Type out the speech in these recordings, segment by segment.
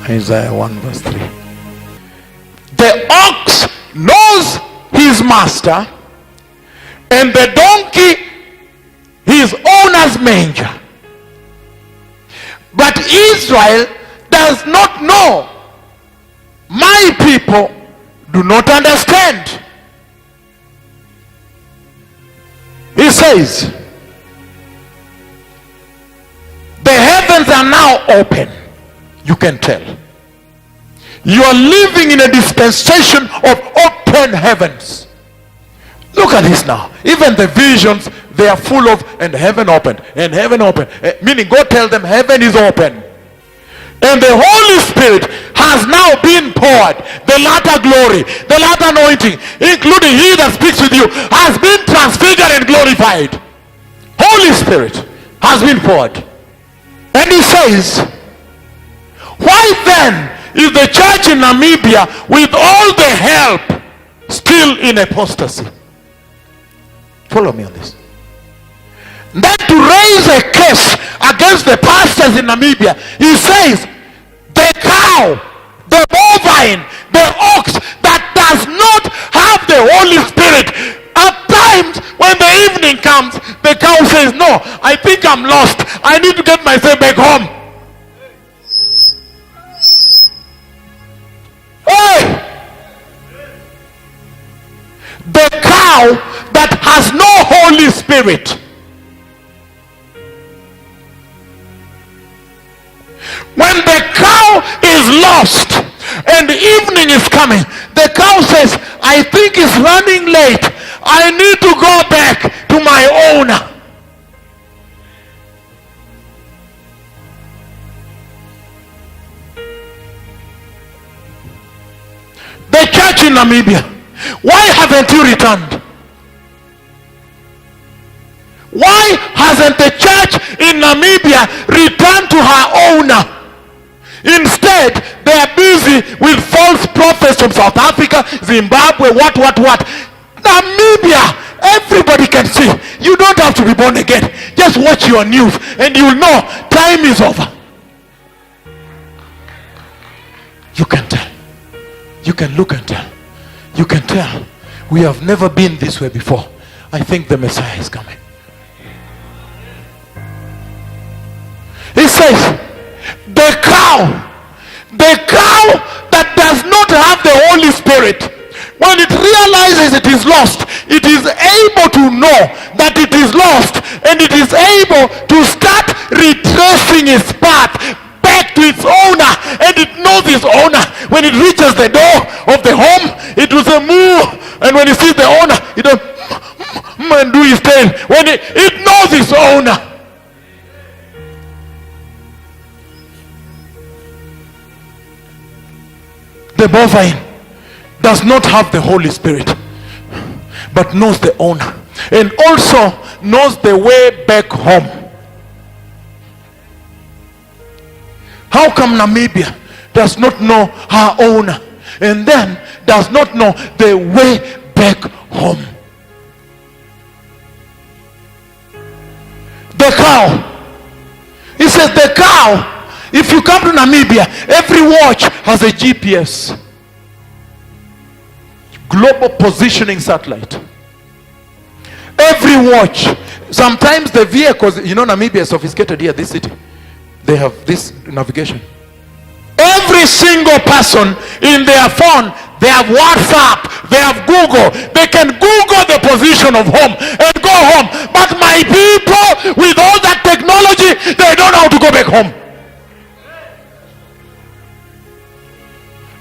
Isaiah 1 verse 3. The ox knows his master, and the donkey his owner's manger. But Israel does not know. My people do not understand. He says, the heavens are now open. You can tell. You are living in a dispensation of open heavens. Look at this now. Even the visions, they are full of, and heaven opened, and heaven opened. Meaning, God tell them heaven is open. And the Holy Spirit has now been poured. The latter glory, the latter anointing, including he that speaks with you, has been transfigured and glorified. Holy Spirit has been poured. And he says, why then is the church in Namibia, with all the help, still in apostasy? Follow me on this. Then to raise a case against the pastors in Namibia, he says, the cow, the bovine, the ox that does not have the Holy Spirit, at times when the evening comes, the cow says, no, I think I'm lost. I need to get myself back home. Hey! The cow that has no Holy Spirit. When the cow is lost and the evening is coming, the cow says, I think it's running late. I need to go back to my owner. The church in Namibia, why haven't you returned? Why hasn't the church in Namibia returned to her owner? Instead, they are busy with false prophets from South Africa, Zimbabwe, what. Namibia, everybody can see. You don't have to be born again. Just watch your news and you'll know time is over. You can tell. You can look and tell. You can tell. We have never been this way before. I think the Messiah is coming. He says, the cow that does not have the Holy Spirit, when it realizes it is lost, it is able to know that it is lost, and it is able to start retracing its path back to its owner, and it knows its owner. When it reaches the door of the home, it will say moo, and when it sees the owner, it will and do his tail. When it knows its owner. The bovine does not have the Holy Spirit, but knows the owner, and also knows the way back home. How come Namibia does not know her owner, and then does not know the way back home? The cow. He says the cow, if you come to Namibia, every watch has a GPS. Global positioning satellite. Every watch. Sometimes the vehicles, you know, Namibia is sophisticated here, this city. They have this navigation. Every single person in their phone, they have WhatsApp, they have Google. They can Google the position of home and go home. But my people, with all that technology, they don't know how to go back home.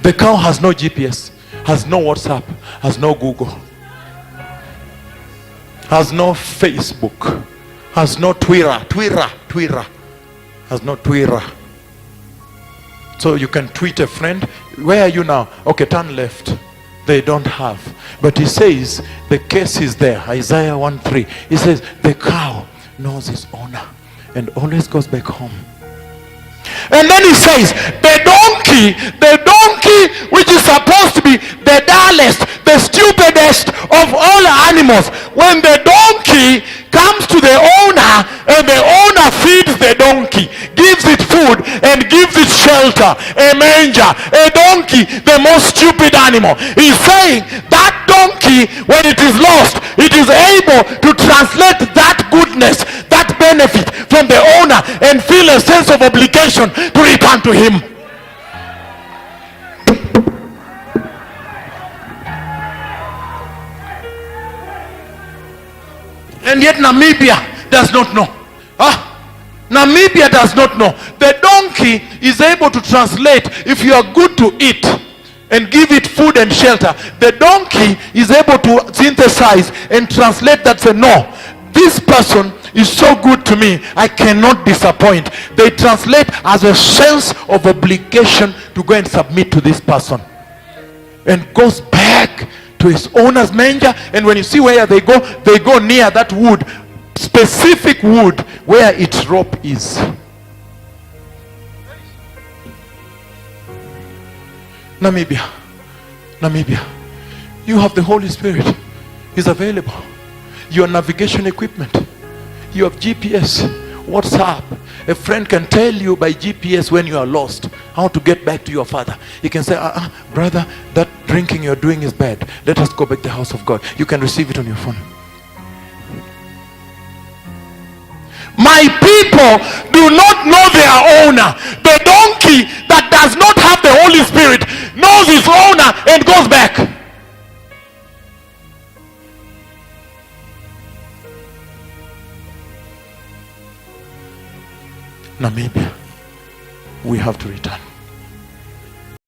The cow has no GPS, has no WhatsApp, has no Google, has no Facebook, has no Twitter, has no Twitter. So you can tweet a friend, where are you now? Okay, turn left. They don't have. But he says, the case is there. Isaiah 1:3. He says, the cow knows his owner and always goes back home. And then he says, the donkey which is supposed to be the dullest, the stupidest of all animals, when the donkey comes to the owner and the owner feeds the donkey, gives it food and gives it shelter, shelter, a manger, a donkey, the most stupid animal. He's saying that donkey, when it is lost, it is able to translate that goodness, that benefit from the owner, and feel a sense of obligation to return to him. And yet Namibia does not know. Namibia does not know. The donkey is able to translate, if you are good to eat and give it food and shelter, the donkey is able to synthesize and translate that, say, no, this person is so good to me, I cannot disappoint. They translate as a sense of obligation to go and submit to this person, and goes back to his owner's manger. And when you see where they go near that wood, specific wood where its rope is. Namibia, you have the Holy Spirit is available. Your navigation equipment, you have GPS, WhatsApp. A friend can tell you by GPS when you are lost how to get back to your father. He can say, brother, that drinking you're doing is bad, let us go back to the house of God. You can receive it on your phone. My people do not know their owner. The donkey that does not have the Holy Spirit knows his owner and goes back. Namibia, we have to return.